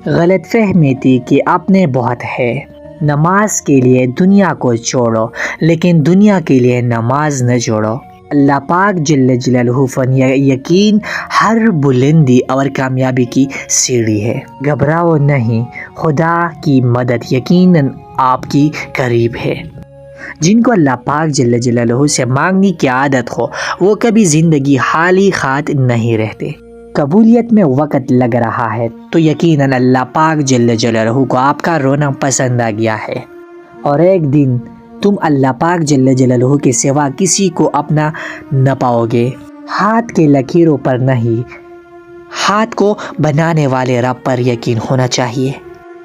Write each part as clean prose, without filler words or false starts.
غلط فہمی تھی کہ اپنے بہت ہے، نماز کے لیے دنیا کو چھوڑو لیکن دنیا کے لیے نماز نہ چھوڑو۔ اللہ پاک جل جلالہ پر یقین ہر بلندی اور کامیابی کی سیڑھی ہے۔ گھبراؤ نہیں، خدا کی مدد یقیناً آپ کی قریب ہے۔ جن کو اللہ پاک جل جلالہ سے مانگنے کی عادت ہو وہ کبھی زندگی خالی ہاتھ نہیں رہتے۔ قبولیت میں وقت لگ رہا ہے تو یقیناً اللہ پاک جل جلالہ کو آپ کا رونا پسند آ گیا ہے، اور ایک دن تم اللہ پاک جل جلالہ کے سوا کسی کو اپنا نہ پاؤ گے۔ ہاتھ کے لکیروں پر نہیں، ہاتھ کو بنانے والے رب پر یقین ہونا چاہیے۔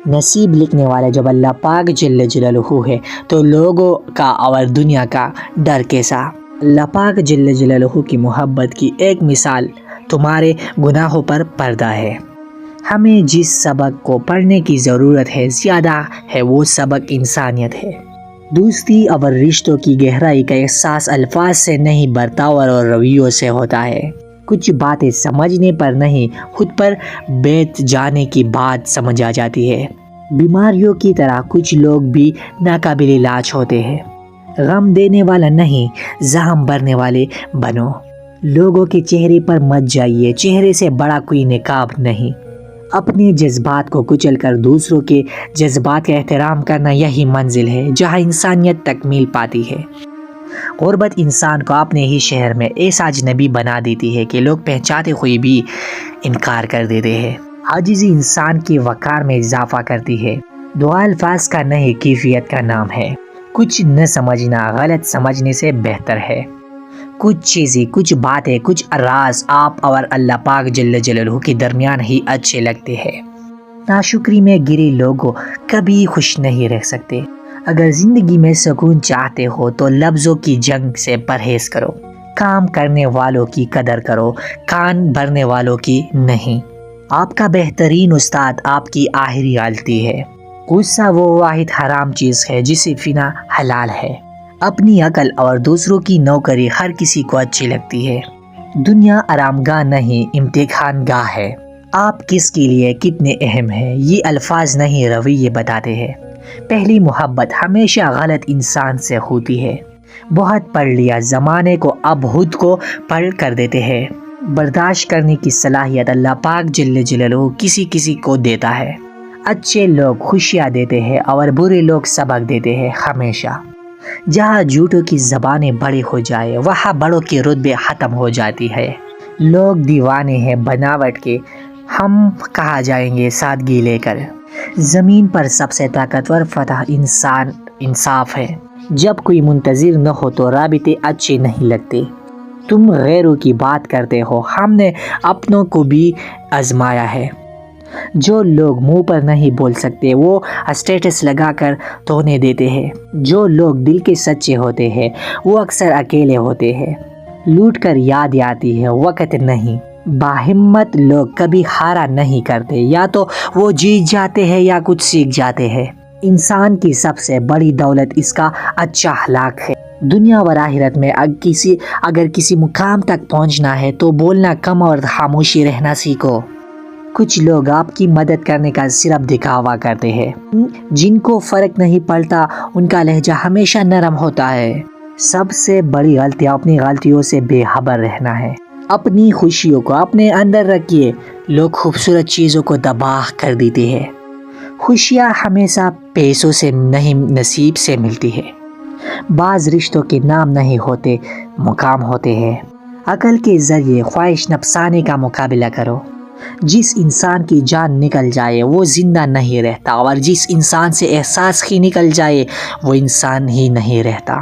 نصیب لکھنے والا جب اللہ پاک جل جلالہ ہے تو لوگوں کا اور دنیا کا ڈر کیسا؟ اللہ پاک جل جلالہ کی محبت کی ایک مثال تمہارے گناہوں پر پردہ ہے۔ ہمیں جس سبق کو پڑھنے کی ضرورت ہے زیادہ ہے وہ سبق انسانیت ہے۔ دوستی اور رشتوں کی گہرائی کا احساس الفاظ سے نہیں برتاؤ اور رویوں سے ہوتا ہے۔ کچھ باتیں سمجھنے پر نہیں خود پر بیٹھ جانے کی بات سمجھ آ جاتی ہے۔ بیماریوں کی طرح کچھ لوگ بھی ناقابل علاج ہوتے ہیں۔ غم دینے والا نہیں زخم بھرنے والے بنو۔ لوگوں کے چہرے پر مت جائیے، چہرے سے بڑا کوئی نقاب نہیں۔ اپنے جذبات کو کچل کر دوسروں کے جذبات کا احترام کرنا یہی منزل ہے جہاں انسانیت تکمیل پاتی ہے۔ غربت انسان کو اپنے ہی شہر میں ایسا اجنبی بنا دیتی ہے کہ لوگ پہچاتے ہوئے بھی انکار کر دیتے ہیں۔ عاجزی انسان کی وقار میں اضافہ کرتی ہے۔ دعا الفاظ کا نہیں کیفیت کا نام ہے۔ کچھ نہ سمجھنا غلط سمجھنے سے بہتر ہے۔ کچھ چیزیں، کچھ باتیں، کچھ راز آپ اور اللہ پاک جل جلالہ کے درمیان ہی اچھے لگتے ہیں۔ ناشکری میں گرے لوگ کبھی خوش نہیں رہ سکتے۔ اگر زندگی میں سکون چاہتے ہو تو لفظوں کی جنگ سے پرہیز کرو۔ کام کرنے والوں کی قدر کرو، کان بھرنے والوں کی نہیں۔ آپ کا بہترین استاد آپ کی آخری غلطی ہے۔ غصہ وہ واحد حرام چیز ہے جسے پینا حلال ہے۔ اپنی عقل اور دوسروں کی نوکری ہر کسی کو اچھی لگتی ہے۔ دنیا آرام گاہ نہیں، امتحان گاہ ہے۔ آپ کس کے لیے کتنے اہم ہیں یہ الفاظ نہیں رویے بتاتے ہیں۔ پہلی محبت ہمیشہ غلط انسان سے ہوتی ہے۔ بہت پڑھ لیا زمانے کو اب خود کو پڑھ کر دیتے ہیں۔ برداشت کرنے کی صلاحیت اللہ پاک جل جلالہ کسی کسی کو دیتا ہے۔ اچھے لوگ خوشیاں دیتے ہیں اور برے لوگ سبق دیتے ہیں ہمیشہ۔ جہاں جھوٹوں کی زبانیں بڑی ہو جائے وہاں بڑوں کے رتبے ختم ہو جاتی ہے۔ لوگ دیوانے ہیں بناوٹ کے، ہم کہاں جائیں گے سادگی لے کر۔ زمین پر سب سے طاقتور فتح انصاف ہے۔ جب کوئی منتظر نہ ہو تو رابطے اچھے نہیں لگتے۔ تم غیروں کی بات کرتے ہو، ہم نے اپنوں کو بھی آزمایا ہے۔ جو لوگ منہ پر نہیں بول سکتے وہ اسٹیٹس لگا کر تونے دیتے ہیں۔ جو لوگ دل کے سچے ہوتے ہیں وہ اکثر اکیلے ہوتے ہیں۔ لوٹ کر یاد آتی ہے وقت نہیں۔ باہمت لوگ کبھی ہارا نہیں کرتے، یا تو وہ جیت جاتے ہیں یا کچھ سیکھ جاتے ہیں۔ انسان کی سب سے بڑی دولت اس کا اچھا اخلاق ہے۔ دنیا و آخرت میں اگر کسی مقام تک پہنچنا ہے تو بولنا کم اور خاموشی رہنا سیکھو۔ کچھ لوگ آپ کی مدد کرنے کا صرف دکھاوا کرتے ہیں۔ جن کو فرق نہیں پڑتا ان کا لہجہ ہمیشہ نرم ہوتا ہے۔ سب سے بڑی غلطی اپنی غلطیوں سے بے خبر رہنا ہے۔ اپنی خوشیوں کو اپنے اندر رکھیے۔ لوگ خوبصورت چیزوں کو تباہ کر دیتے ہیں۔ خوشیاں ہمیشہ پیسوں سے نہیں نصیب سے ملتی ہے۔ بعض رشتوں کے نام نہیں ہوتے، مقام ہوتے ہیں۔ عقل کے ذریعے خواہش نفسانی کا مقابلہ کرو۔ جس انسان کی جان نکل جائے وہ زندہ نہیں رہتا، اور جس انسان سے احساس ہی نکل جائے وہ انسان ہی نہیں رہتا۔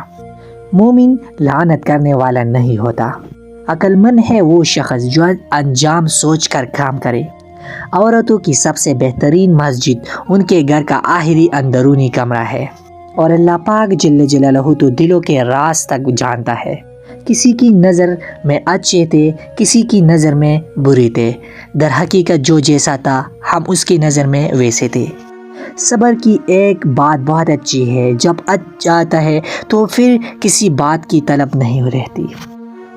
مومن لعنت کرنے والا نہیں ہوتا۔ عقل مند ہے وہ شخص جو انجام سوچ کر کام کرے۔ عورتوں کی سب سے بہترین مسجد ان کے گھر کا آخری اندرونی کمرہ ہے، اور اللہ پاک جل جلالہ تو دلوں کے راز تک جانتا ہے۔ کسی کی نظر میں اچھے تھے، کسی کی نظر میں برے تھے، در حقیقت جو جیسا تھا ہم اس کی نظر میں ویسے تھے۔ صبر کی ایک بات بہت اچھی ہے، جب جاتا ہے تو پھر کسی بات کی طلب نہیں رہتی۔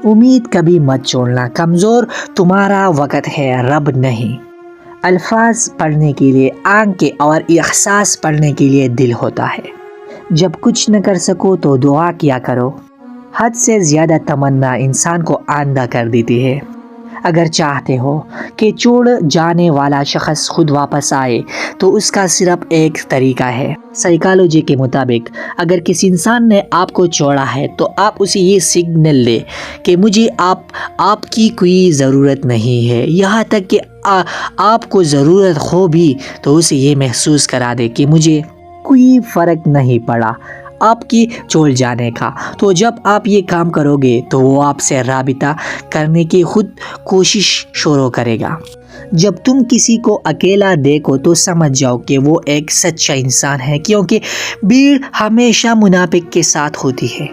امید کبھی مت چھوڑنا، کمزور تمہارا وقت ہے رب نہیں۔ الفاظ پڑھنے کے لیے آنکھیں اور احساس پڑھنے کے لیے دل ہوتا ہے۔ جب کچھ نہ کر سکو تو دعا کیا کرو۔ حد سے زیادہ تمنا انسان کو اندھا کر دیتی ہے۔ اگر چاہتے ہو کہ چھوڑ جانے والا شخص خود واپس آئے تو اس کا صرف ایک طریقہ ہے۔ سائیکالوجی کے مطابق اگر کسی انسان نے آپ کو چھوڑا ہے تو آپ اسے یہ سگنل دے کہ مجھے آپ کی کوئی ضرورت نہیں ہے، یہاں تک کہ آپ کو ضرورت ہو بھی تو اسے یہ محسوس کرا دے کہ مجھے کوئی فرق نہیں پڑا آپ کی چھوڑ جانے کا۔ تو جب آپ یہ کام کرو گے تو وہ آپ سے رابطہ کرنے کی خود کوشش شروع کرے گا۔ جب تم کسی کو اکیلا دیکھو تو سمجھ جاؤ کہ وہ ایک سچا انسان ہے، کیونکہ بھیڑ ہمیشہ منافق کے ساتھ ہوتی ہے۔